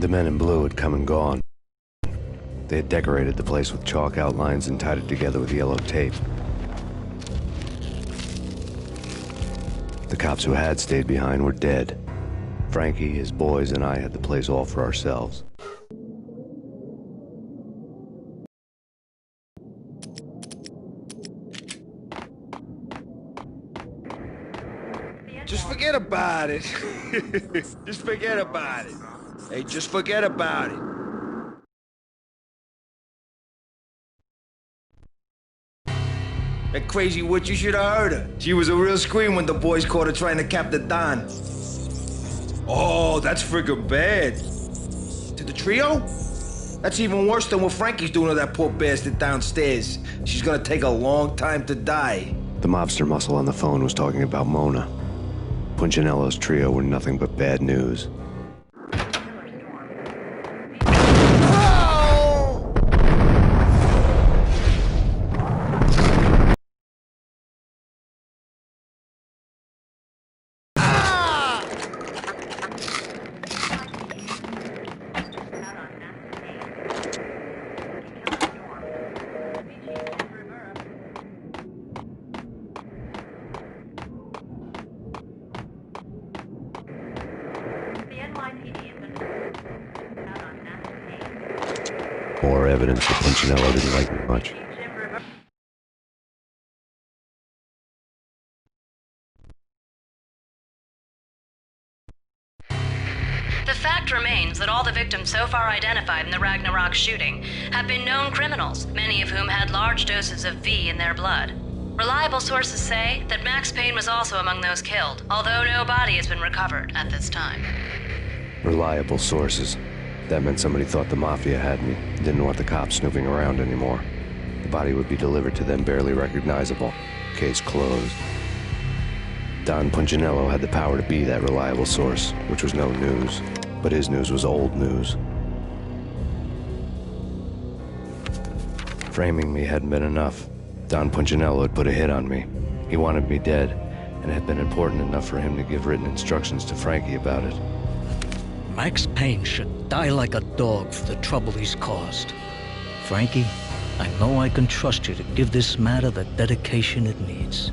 The men in blue had come and gone. They had decorated the place with chalk outlines and tied it together with yellow tape. The cops who had stayed behind were dead. Frankie, his boys, and I had the place all for ourselves. Just forget about it. Just forget about it. Hey, just forget about it. That crazy witch, you should have heard her. She was a real scream when the boys caught her trying to cap the Don. Oh, that's friggin' bad. To the trio? That's even worse than what Frankie's doing to that poor bastard downstairs. She's gonna take a long time to die. The mobster muscle on the phone was talking about Mona. Punchinello's trio were nothing but bad news. More evidence that Punchinello didn't like me much. The fact remains that all the victims so far identified in the Ragnarok shooting have been known criminals, many of whom had large doses of V in their blood. Reliable sources say that Max Payne was also among those killed, although no body has been recovered at this time. Reliable sources. That meant somebody thought the Mafia had me, didn't want the cops snooping around anymore. The body would be delivered to them barely recognizable. Case closed. Don Punchinello had the power to be that reliable source, which was no news. But his news was old news. Framing me hadn't been enough. Don Punchinello had put a hit on me. He wanted me dead, and it had been important enough for him to give written instructions to Frankie about it. Max Payne should die like a dog for the trouble he's caused. Frankie, I know I can trust you to give this matter the dedication it needs.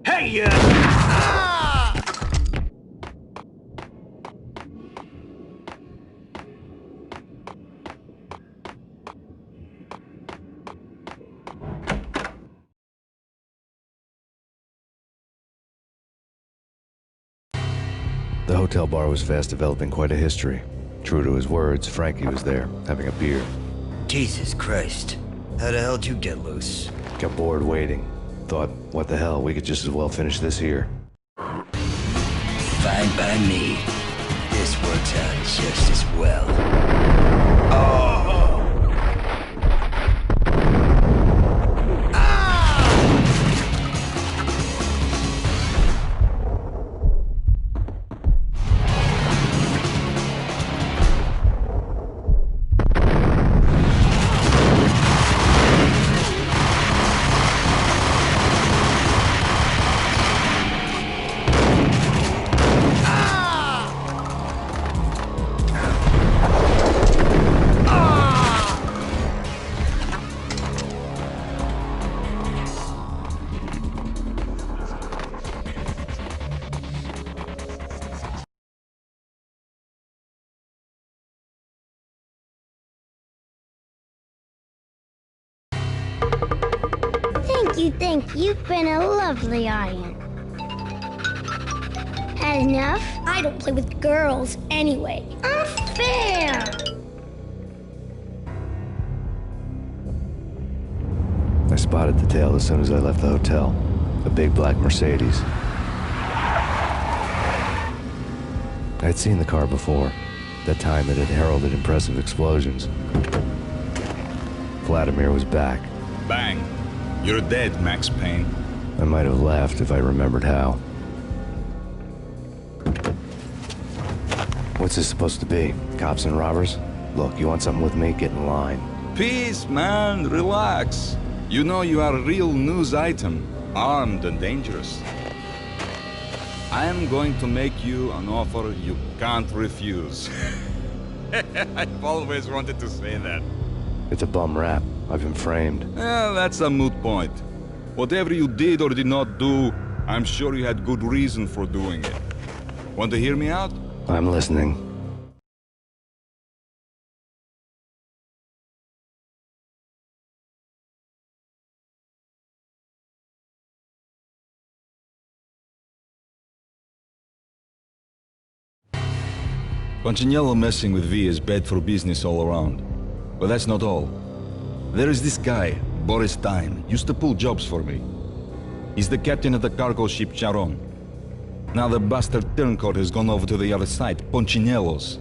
Hey, The hotel bar was fast developing quite a history. True to his words, Frankie was there, having a beer. Jesus Christ. How the hell did you get loose? Got bored waiting. Thought, what the hell, we could just as well finish this here. Fine by me. This works out just as well. Oh! Thank you. You've been a lovely audience. Had enough? I don't play with girls anyway. Unfair! I spotted the tail as soon as I left the hotel. A big black Mercedes. I'd seen the car before. That time it had heralded impressive explosions. Vladimir was back. Bang. You're dead, Max Payne. I might have laughed if I remembered how. What's this supposed to be? Cops and robbers? Look, you want something with me? Get in line. Peace, man. Relax. You know you are a real news item. Armed and dangerous. I am going to make you an offer you can't refuse. I've always wanted to say that. It's a bum rap. I've been framed. That's a moot point. Whatever you did or did not do, I'm sure you had good reason for doing it. Want to hear me out? I'm listening. Punchinello messing with V is bad for business all around. But that's not all. There is this guy, Boris Time, used to pull jobs for me. He's the captain of the cargo ship Charon. Now the bastard turncoat has gone over to the other side, Punchinello's.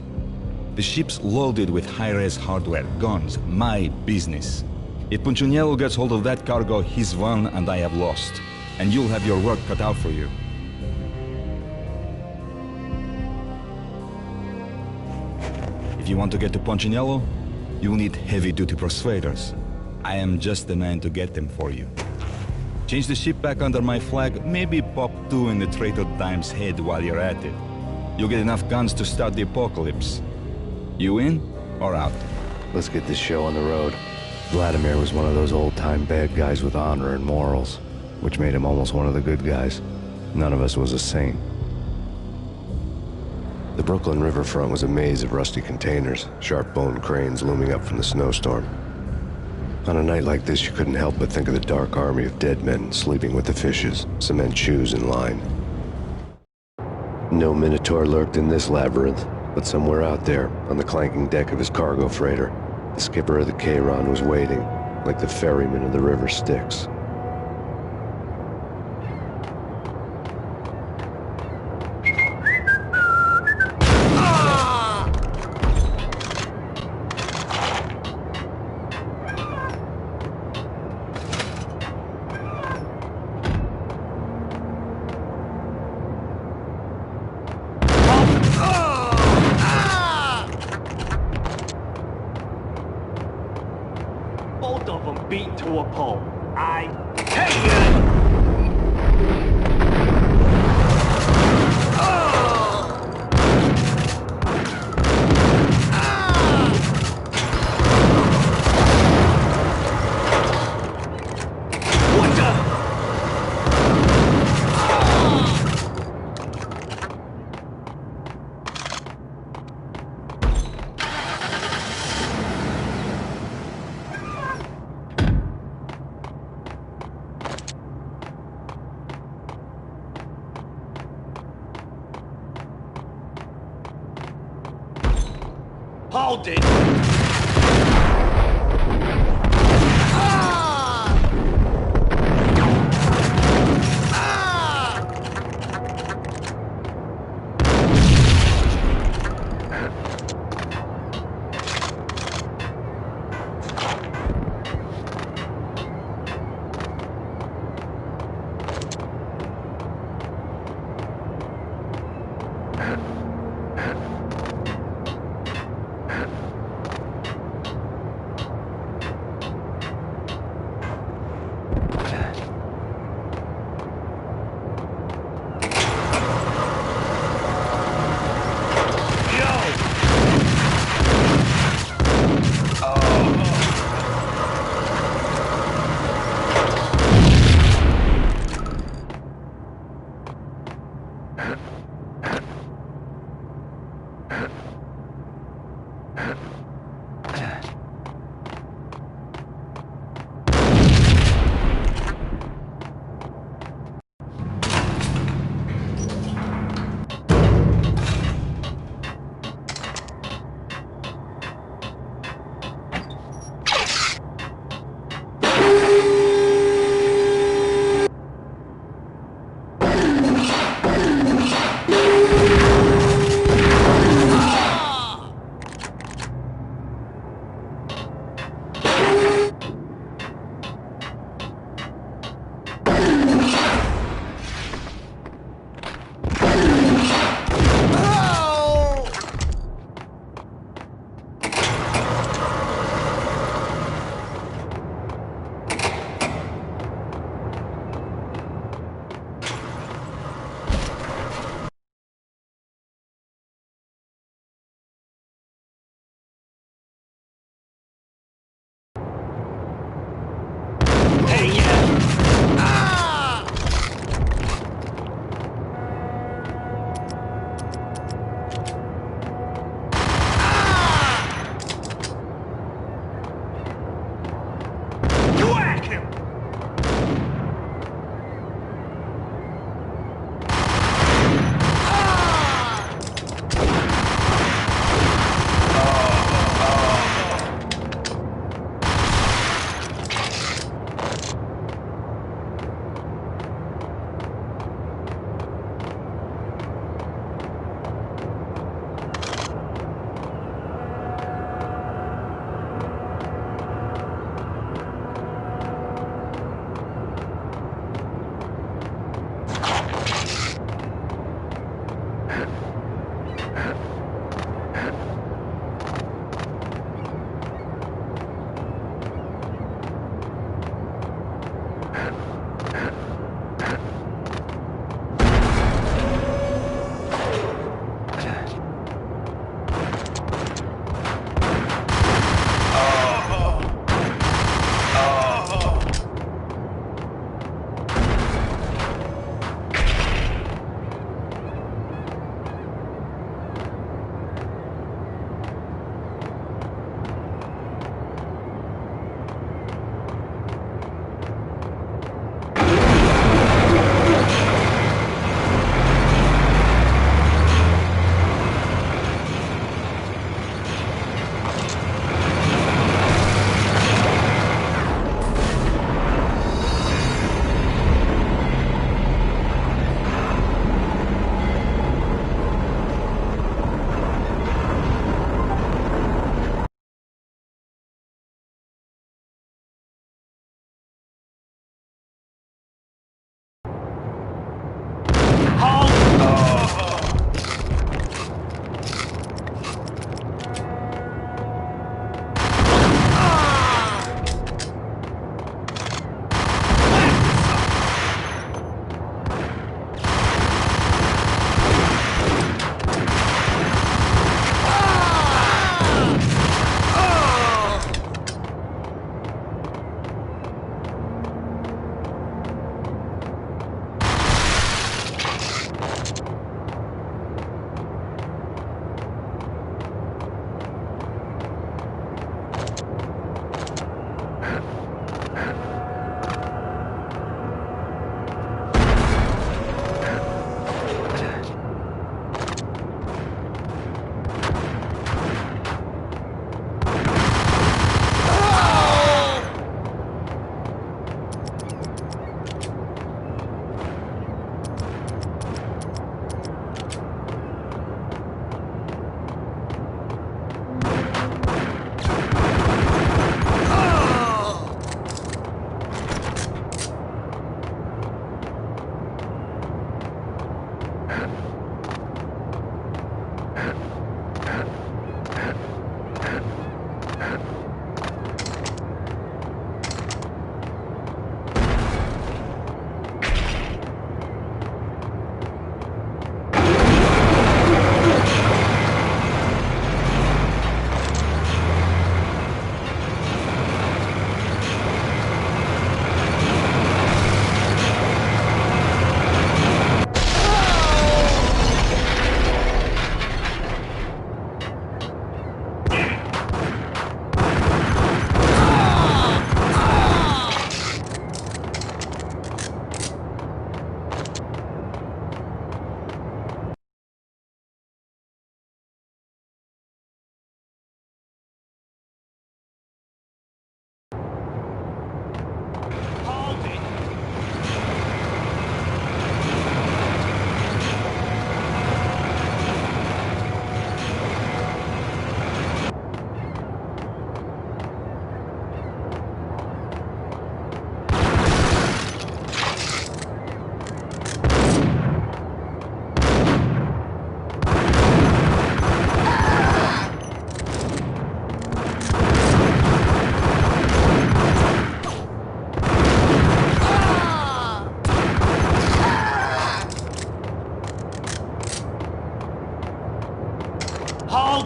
The ship's loaded with high-res hardware, guns, my business. If Punchinello gets hold of that cargo, he's won and I have lost. And you'll have your work cut out for you. If you want to get to Punchinello, you'll need heavy-duty persuaders. I am just the man to get them for you. Change the ship back under my flag, maybe pop 2 in the traitor Time's head while you're at it. You'll get enough guns to start the apocalypse. You in or out? Let's get this show on the road. Vladimir was one of those old-time bad guys with honor and morals, which made him almost one of the good guys. None of us was a saint. The Brooklyn riverfront was a maze of rusty containers, sharp-boned cranes looming up from the snowstorm. On a night like this, you couldn't help but think of the dark army of dead men sleeping with the fishes, cement shoes in line. No Minotaur lurked in this labyrinth, but somewhere out there, on the clanking deck of his cargo freighter, the skipper of the Chiron was waiting, like the ferryman of the river Styx. Both of them beat to a pulp. I hate it! Hold it!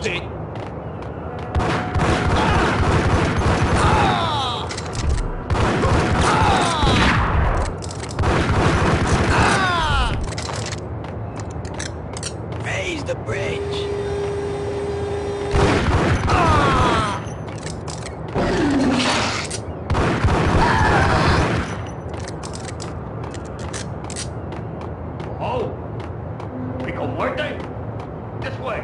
Hold it! Raise the bridge. Oh! Pico Muerte? This way!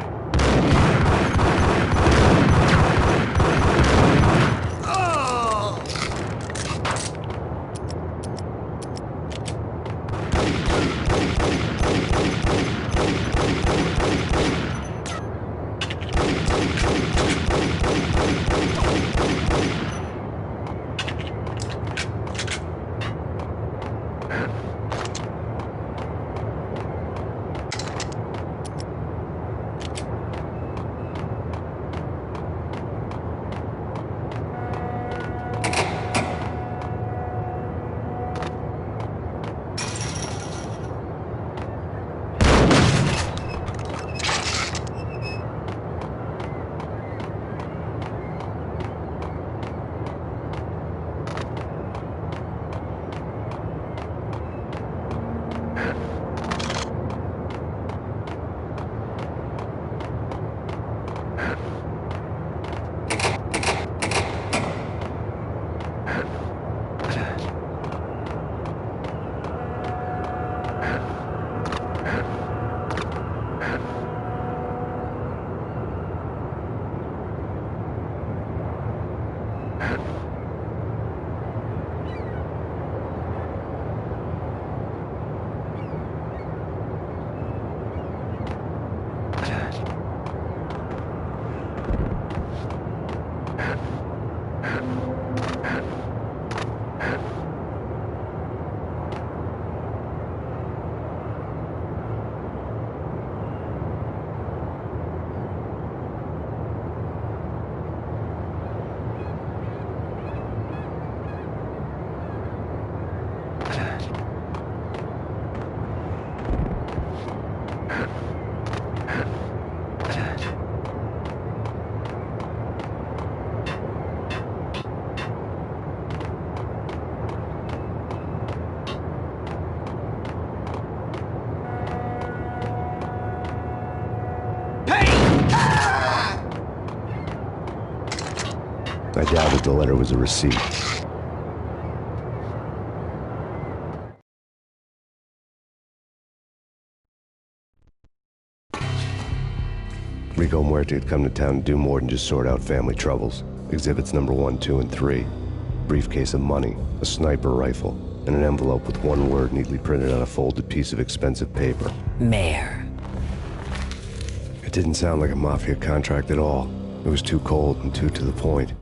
I doubted the letter was a receipt. Rico Muerte had come to town to do more than just sort out family troubles. Exhibits number 1, 2, and 3. Briefcase of money, a sniper rifle, and an envelope with one word neatly printed on a folded piece of expensive paper. Mayor. It didn't sound like a mafia contract at all. It was too cold and too to the point.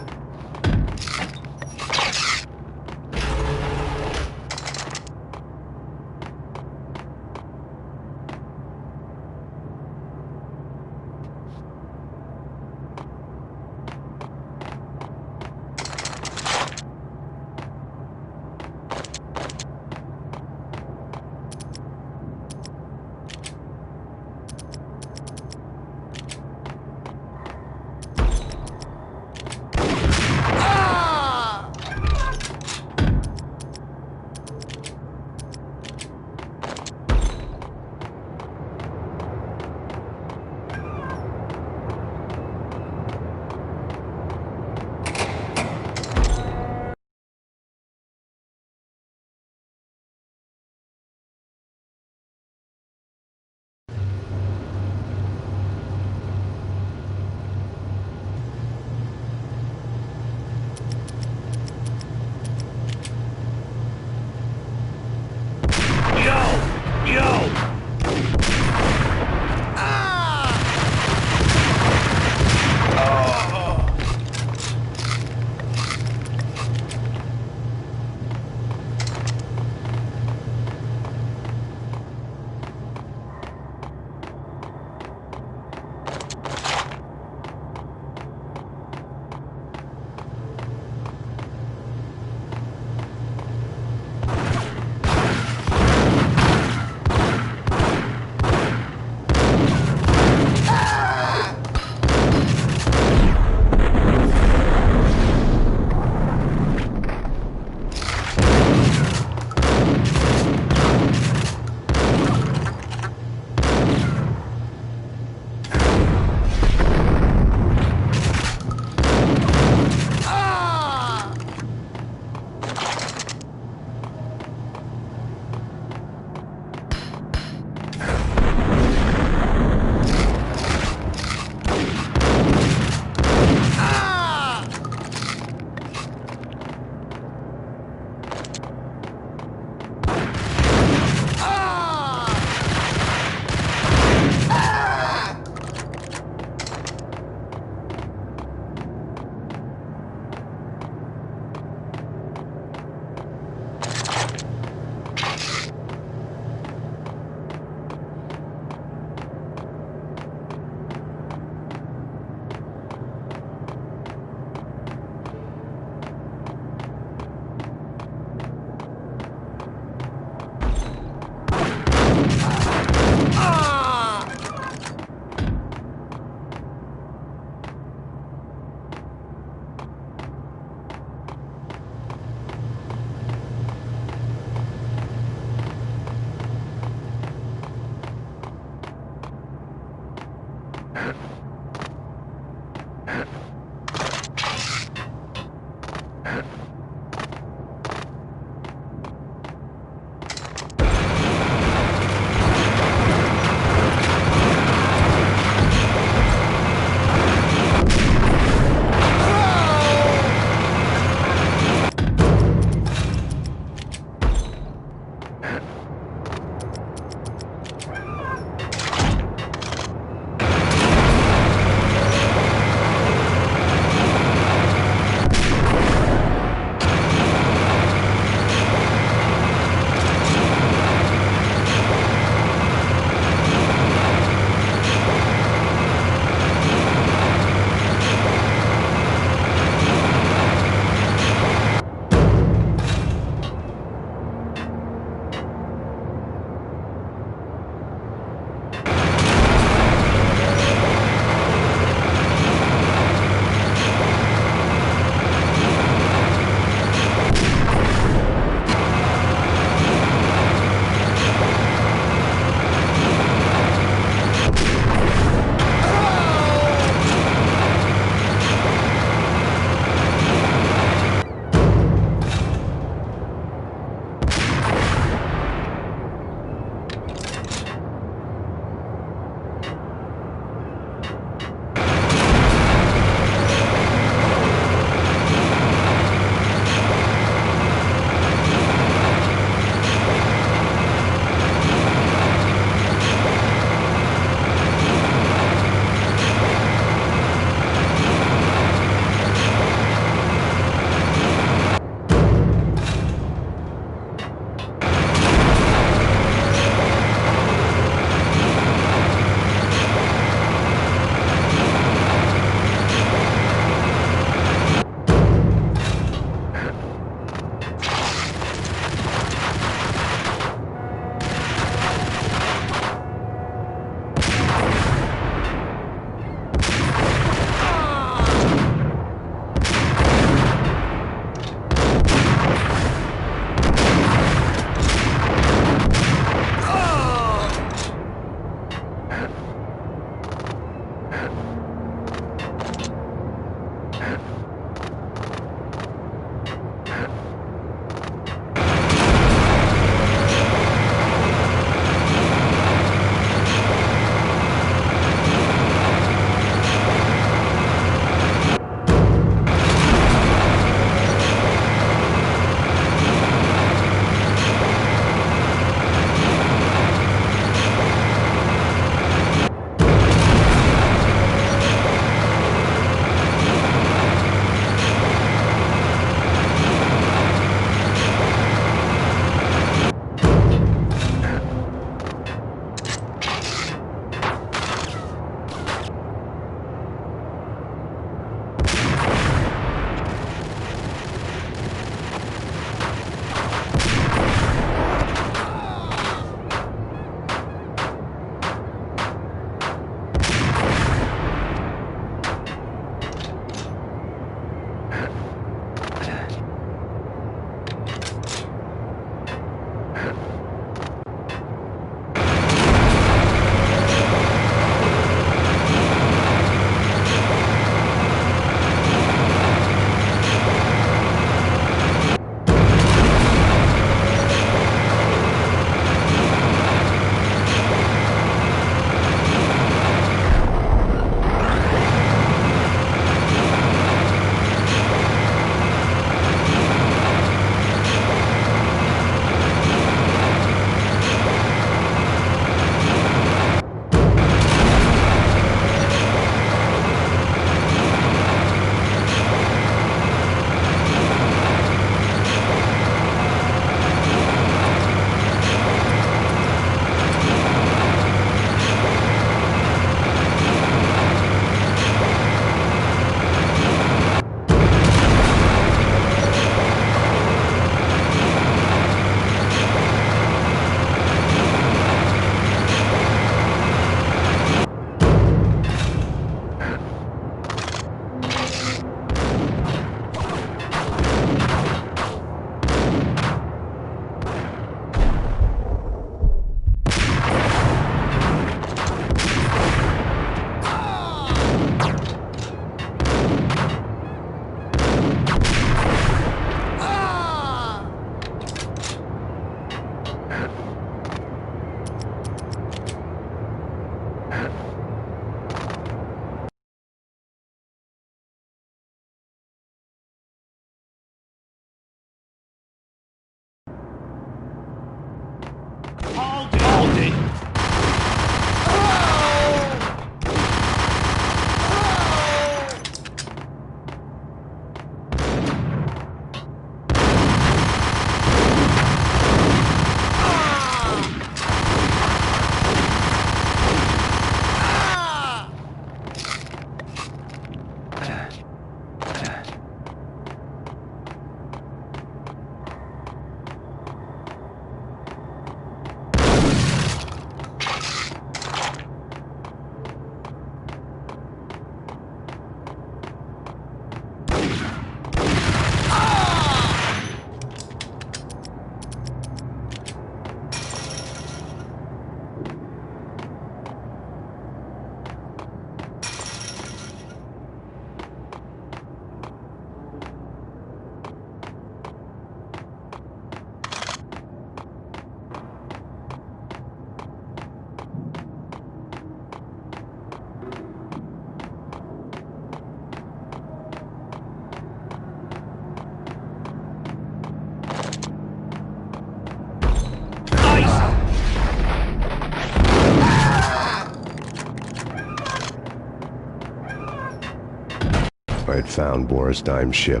I had found Boris Dime's ship.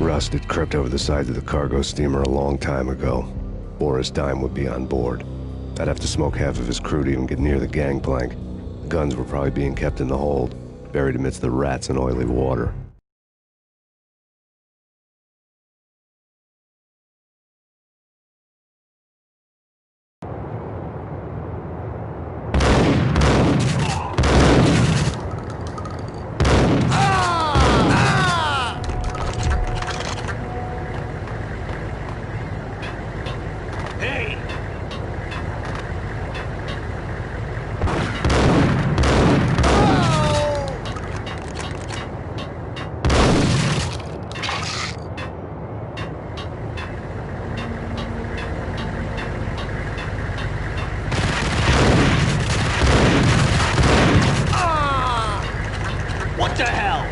Rust had crept over the sides of the cargo steamer a long time ago. Boris Dime would be on board. I'd have to smoke half of his crew to even get near the gangplank. The guns were probably being kept in the hold, buried amidst the rats and oily water. What the hell?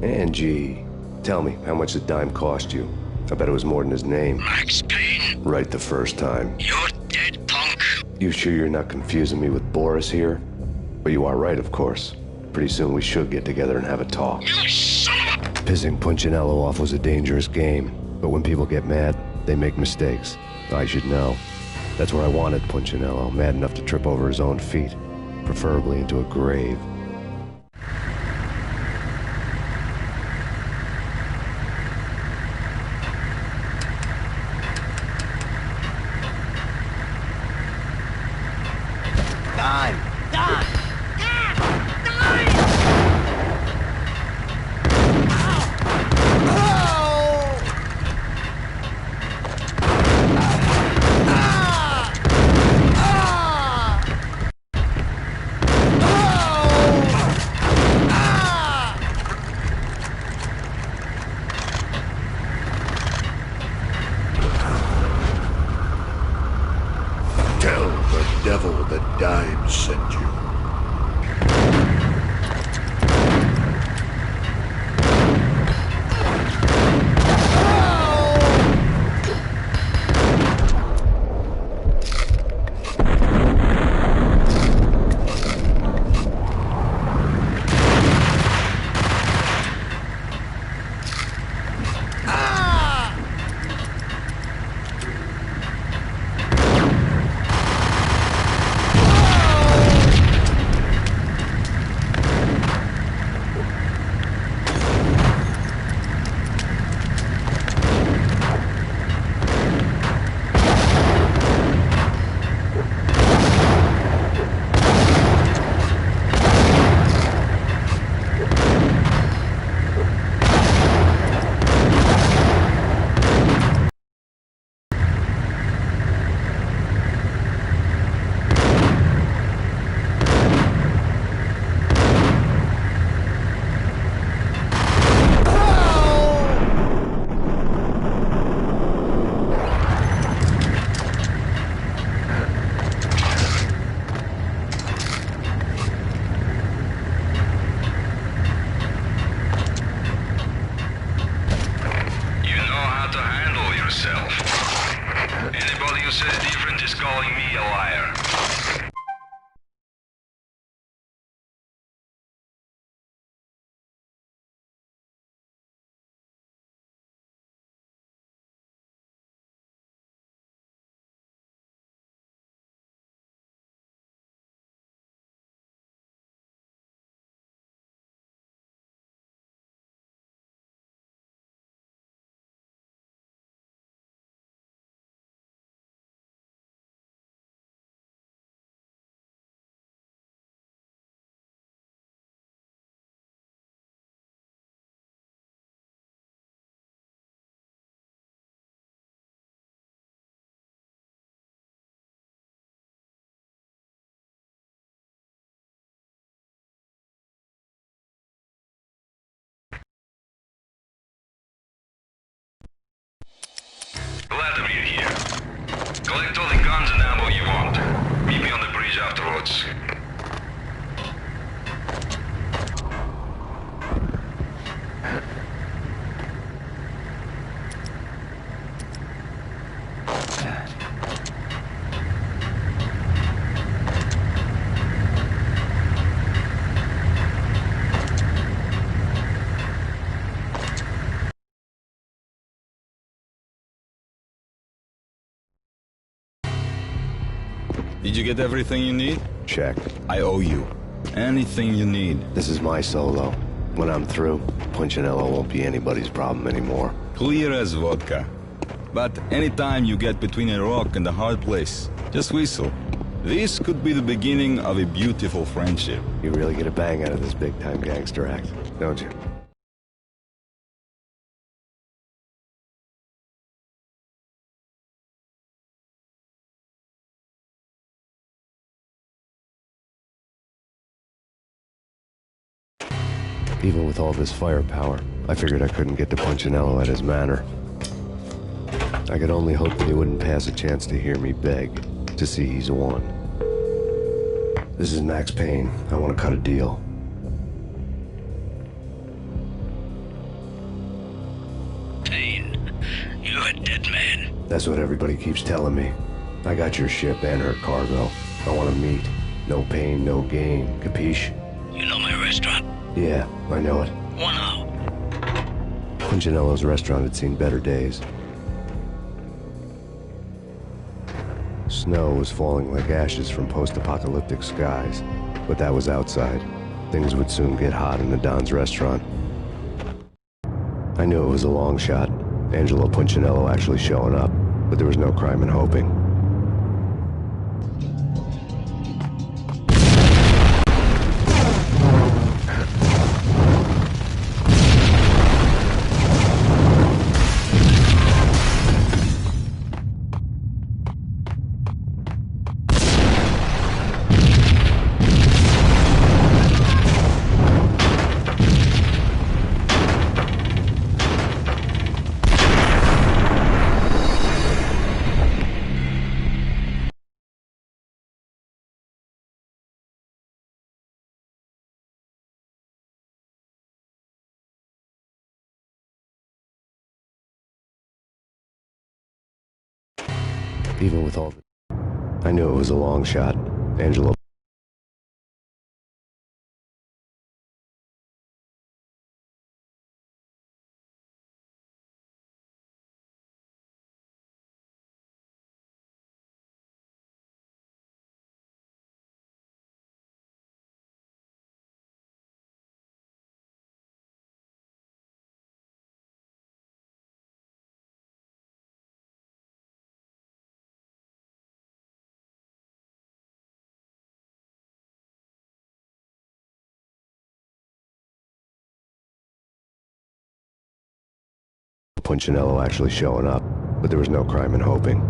Angie, tell me, how much did Dime cost you? I bet it was more than his name. Max Payne. Right the first time. You're dead, punk. You sure you're not confusing me with Boris here? But you are right, of course. Pretty soon we should get together and have a talk. You son of a... Pissing Punchinello off was a dangerous game, but when people get mad, they make mistakes. I should know. That's where I wanted Punchinello, mad enough to trip over his own feet, preferably into a grave. Tell the devil that Dime sent you. who says different is calling me a liar. Vladimir here. Collect all the guns and ammo you want. Meet me on the bridge afterwards. Did you get everything you need? Check. I owe you. Anything you need. This is my solo. When I'm through, Punchinello won't be anybody's problem anymore. Clear as vodka. But anytime you get between a rock and a hard place, just whistle. This could be the beginning of a beautiful friendship. You really get a bang out of this big-time gangster act, don't you? Even with all this firepower, I figured I couldn't get to Punchinello at his manor. I could only hope that he wouldn't pass a chance to hear me beg, to see he's won. This is Max Payne. I want to cut a deal. Payne, you're a dead man. That's what everybody keeps telling me. I got your ship and her cargo. I want to meet. No pain, no gain. Capiche? You know my restaurant? Yeah, I know it. 1 hour. Punchinello's restaurant had seen better days. Snow was falling like ashes from post-apocalyptic skies, but that was outside. Things would soon get hot in the Don's restaurant. I knew it was a long shot, Angelo Punchinello actually showing up, but there was no crime in hoping. Even with all the... I knew it was a long shot, Angelo Punchinello actually showing up, but there was no crime in hoping.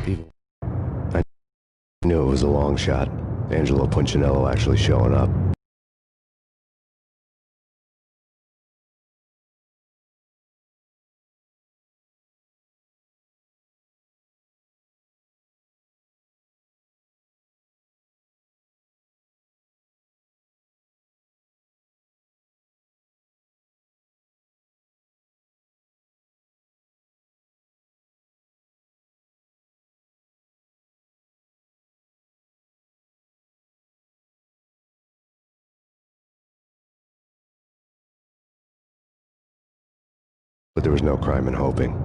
Even I knew it was a long shot. Angelo Punchinello actually showing up. But there was no crime in hoping.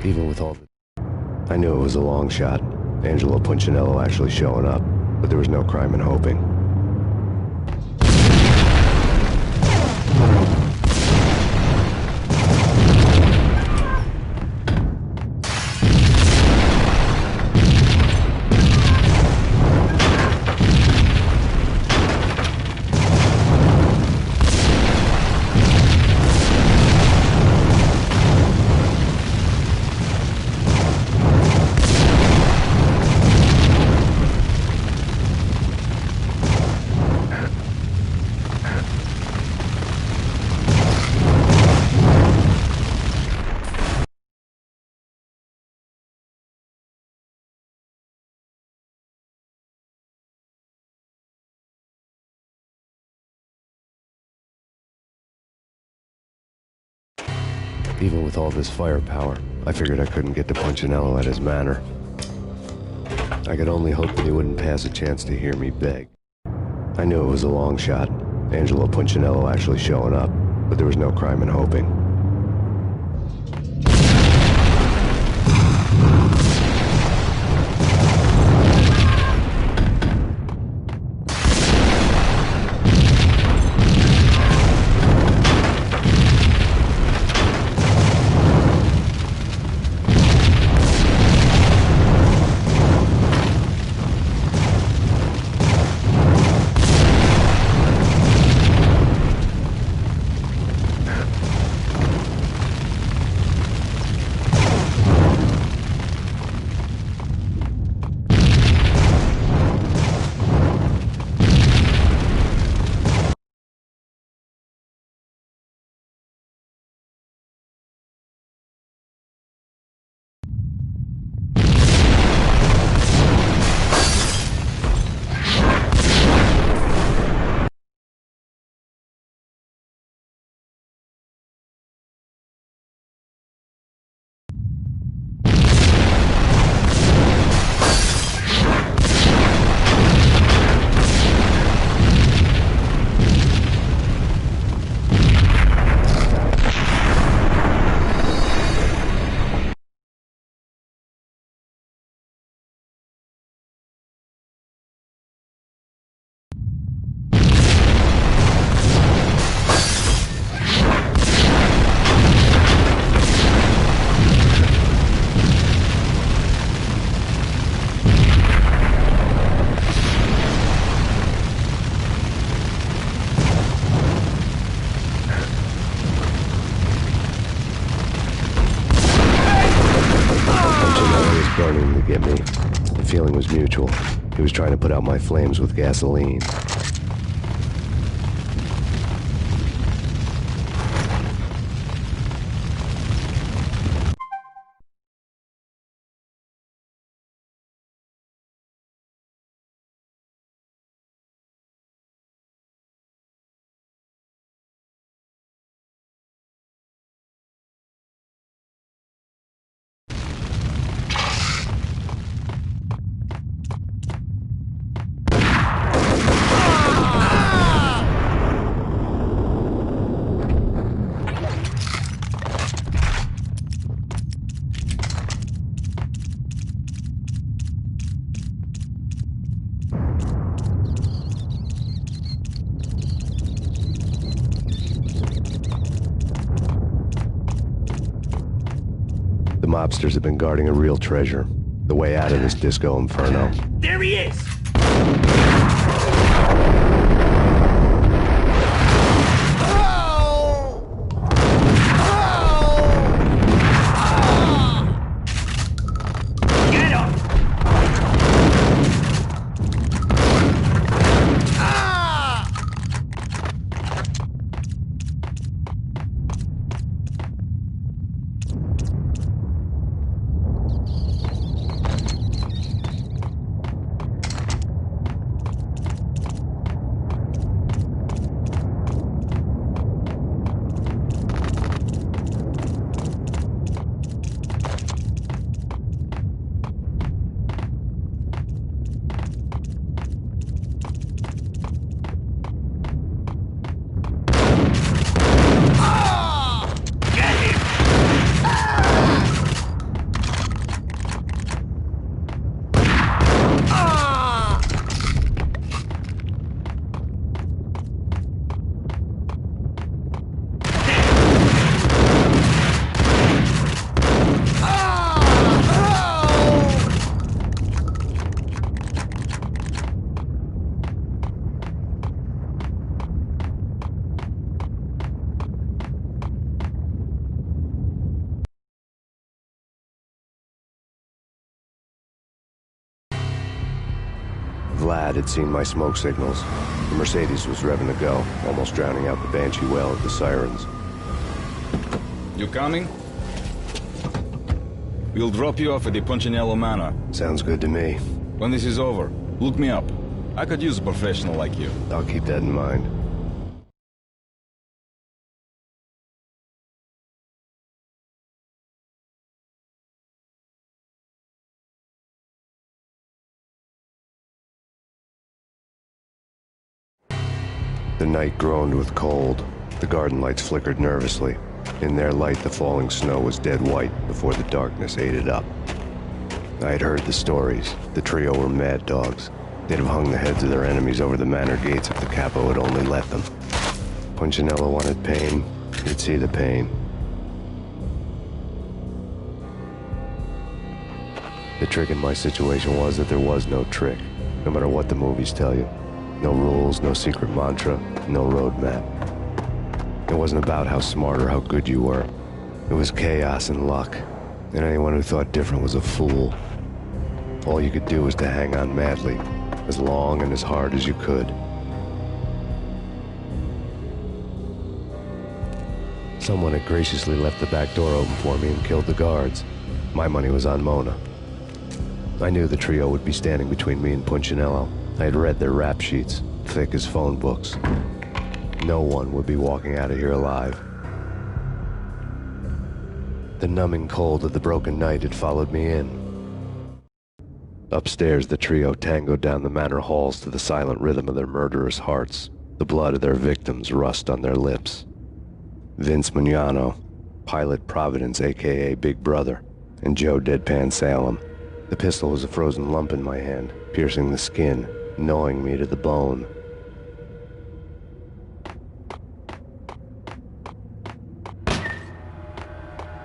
Even with all the... I knew it was a long shot. Angelo Punchinello actually showing up. But there was no crime in hoping. Even with all this firepower, I figured I couldn't get to Punchinello at his manor. I could only hope that he wouldn't pass a chance to hear me beg. I knew it was a long shot. Angelo Punchinello actually showing up, but there was no crime in hoping. burning to get me. The feeling was mutual. He was trying to put out my flames with gasoline. The mobsters have been guarding a real treasure. The way out of this disco inferno. There he is! Get him! Vlad had seen my smoke signals. The Mercedes was revving to go, almost drowning out the Banshee wail of the sirens. You coming? We'll drop you off at the Punchinello Manor. Sounds good to me. When this is over, look me up. I could use a professional like you. I'll keep that in mind. The night groaned with cold. The garden lights flickered nervously. In their light, the falling snow was dead white before the darkness ate it up. I had heard the stories. The trio were mad dogs. They'd have hung the heads of their enemies over the manor gates if the capo had only let them. Punchinello wanted Payne. He'd see the pain. The trick in my situation was that there was no trick, no matter what the movies tell you. No rules, no secret mantra, no roadmap. It wasn't about how smart or how good you were. It was chaos and luck, and anyone who thought different was a fool. All you could do was to hang on madly, as long and as hard as you could. Someone had graciously left the back door open for me and killed the guards. My money was on Mona. I knew the trio would be standing between me and Punchinello. I had read their rap sheets, thick as phone books. No one would be walking out of here alive. The numbing cold of the broken night had followed me in. Upstairs, the trio tangoed down the manor halls to the silent rhythm of their murderous hearts. The blood of their victims rust on their lips. Vince Mignano, Pilot Providence, a.k.a. Big Brother, and Joe Deadpan Salem. The pistol was a frozen lump in my hand, piercing the skin, gnawing me to the bone.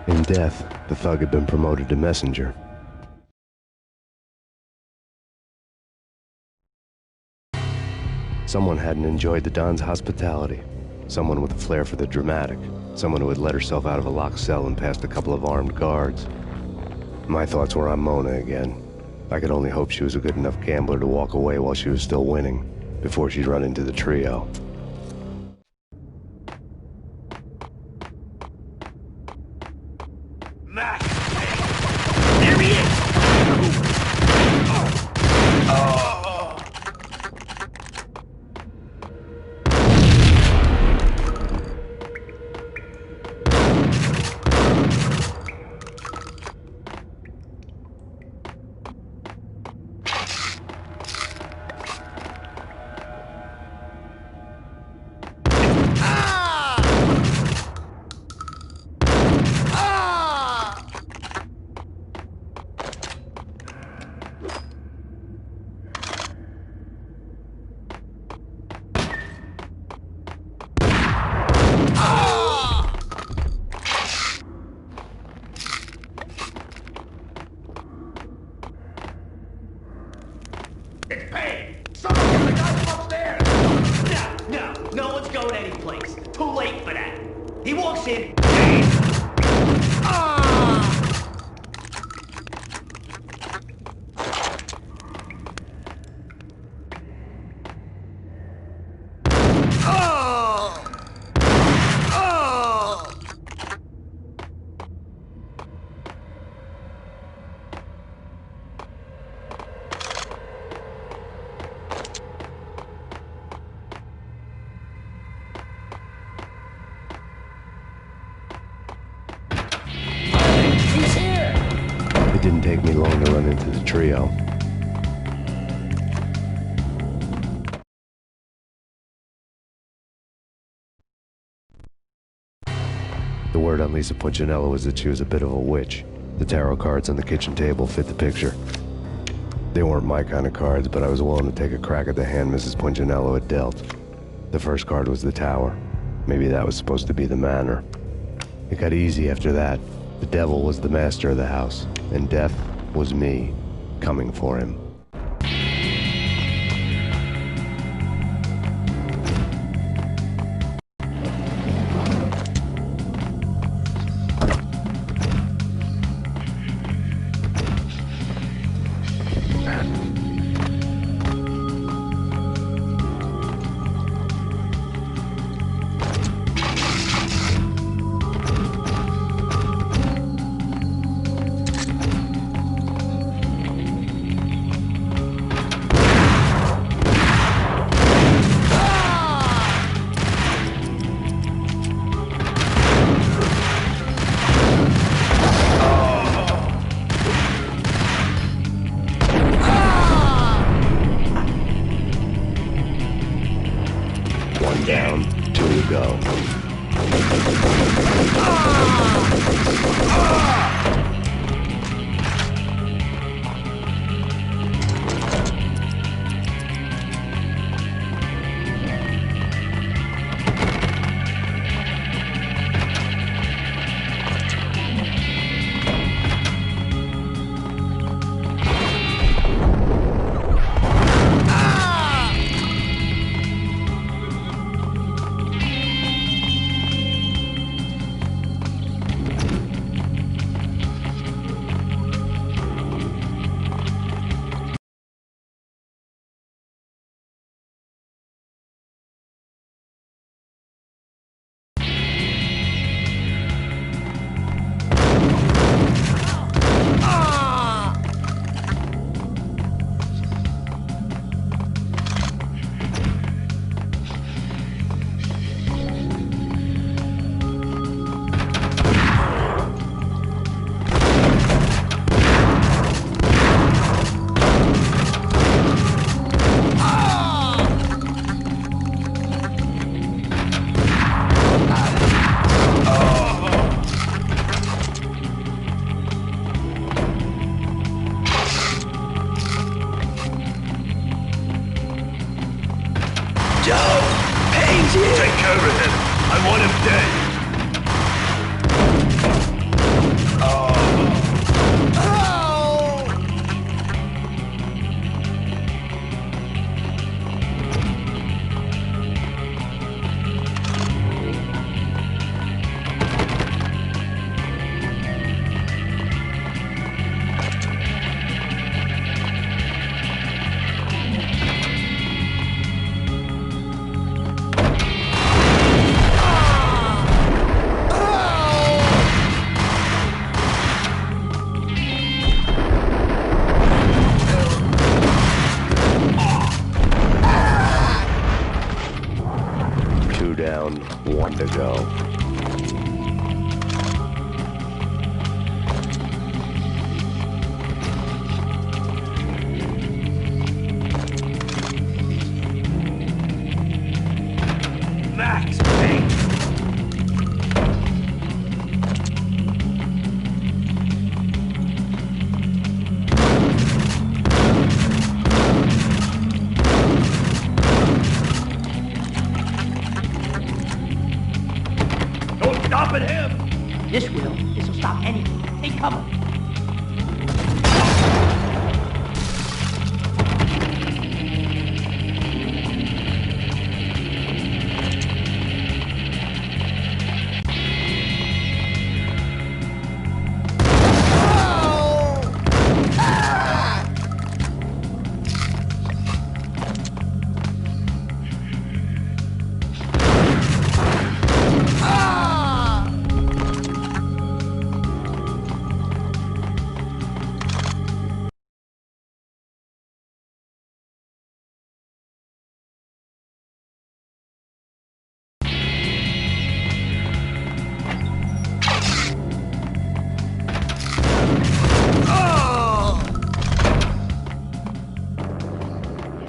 In death, the thug had been promoted to messenger. Someone hadn't enjoyed the Don's hospitality. Someone with a flair for the dramatic. Someone who had let herself out of a locked cell and past a couple of armed guards. My thoughts were on Mona again. I could only hope she was a good enough gambler to walk away while she was still winning, before she'd run into the trio. Max! There he is! It's Payne! Someone get the guy from upstairs! No one's going anyplace. Too late for that. He walks in, Payne! It didn't take me long to run into the trio. The word on Lisa Punchinello was that she was a bit of a witch. The tarot cards on the kitchen table fit the picture. They weren't my kind of cards, but I was willing to take a crack at the hand Mrs. Punchinello had dealt. The first card was the Tower. Maybe that was supposed to be the manor. It got easy after that. The devil was the master of the house, and death was me, coming for him. One down, two to go. Payne's here! Take care of him! I want him dead! time to go. Max Payne! Don't stop at him! This will. This'll stop anything. They coming.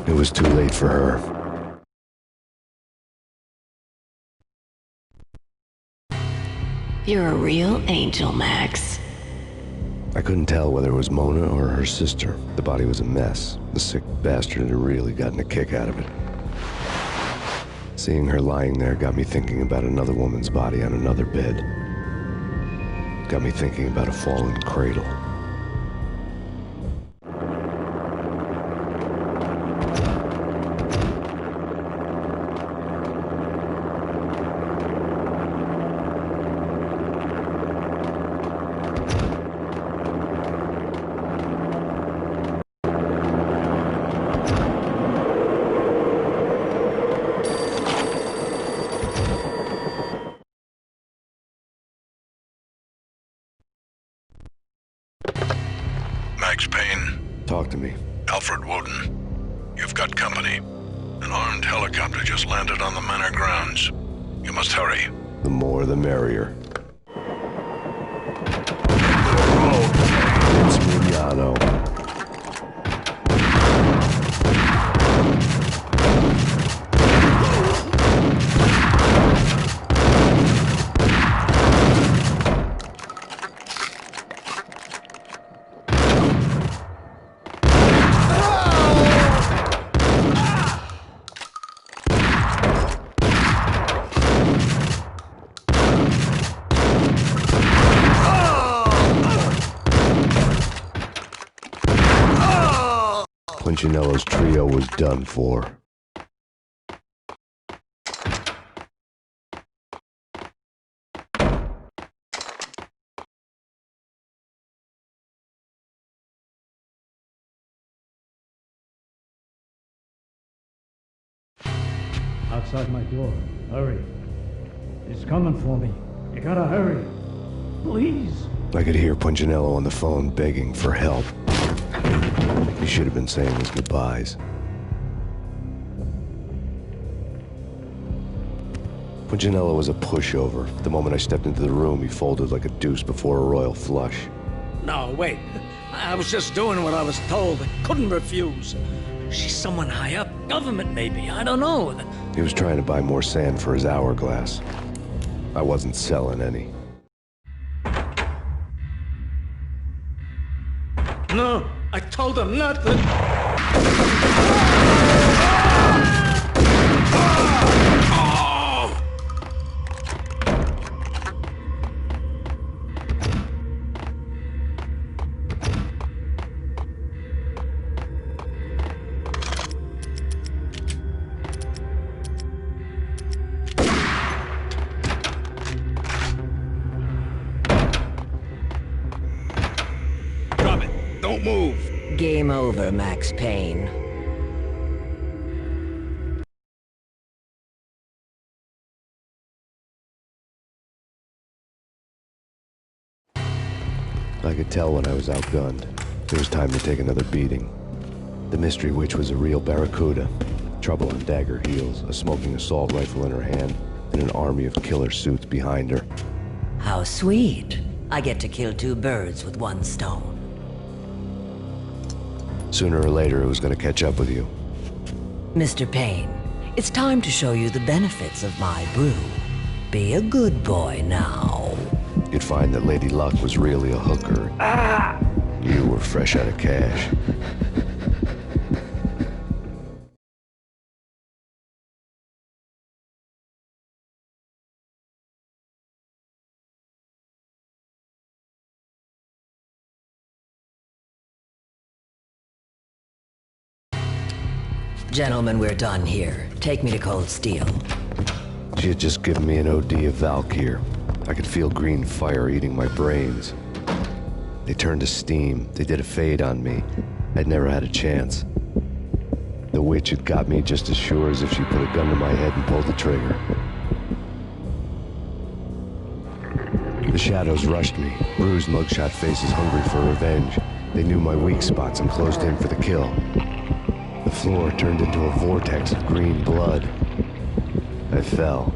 It was too late for her. You're a real angel, Max. I couldn't tell whether it was Mona or her sister. The body was a mess. The sick bastard had really gotten a kick out of it. Seeing her lying there got me thinking about another woman's body on another bed. Got me thinking about a fallen cradle. Max Payne. Talk to me. Alfred Woden. You've got company. An armed helicopter just landed on the manor grounds. You must hurry. The more the merrier. It's Mignano. Punchinello's trio was done for. Outside my door. Hurry. He's coming for me. You gotta hurry. Please. I could hear Punchinello on the phone begging for help. He should have been saying his goodbyes. Punchinello was a pushover. The moment I stepped into the room, he folded like a deuce before a royal flush. No, wait. I was just doing what I was told. I couldn't refuse. She's someone high up. Government, maybe. I don't know. He was trying to buy more sand for his hourglass. I wasn't selling any. No, I told him not to. Don't move! Game over, Max Payne. I could tell when I was outgunned. It was time to take another beating. The mystery witch was a real barracuda. Trouble on dagger heels, a smoking assault rifle in her hand, and an army of killer suits behind her. How sweet. I get to kill two birds with one stone. Sooner or later, it was going to catch up with you. Mr. Payne, it's time to show you the benefits of my brew. Be a good boy now. You'd find that Lady Luck was really a hooker. You were fresh out of cash. Gentlemen, we're done here. Take me to Cold Steel. She had just given me an OD of Valkyr. I could feel green fire eating my brains. They turned to steam. They did a fade on me. I'd never had a chance. The witch had got me just as sure as if she put a gun to my head and pulled the trigger. The shadows rushed me, bruised mugshot faces hungry for revenge. They knew my weak spots and closed in for the kill. The floor turned into a vortex of green blood. I fell,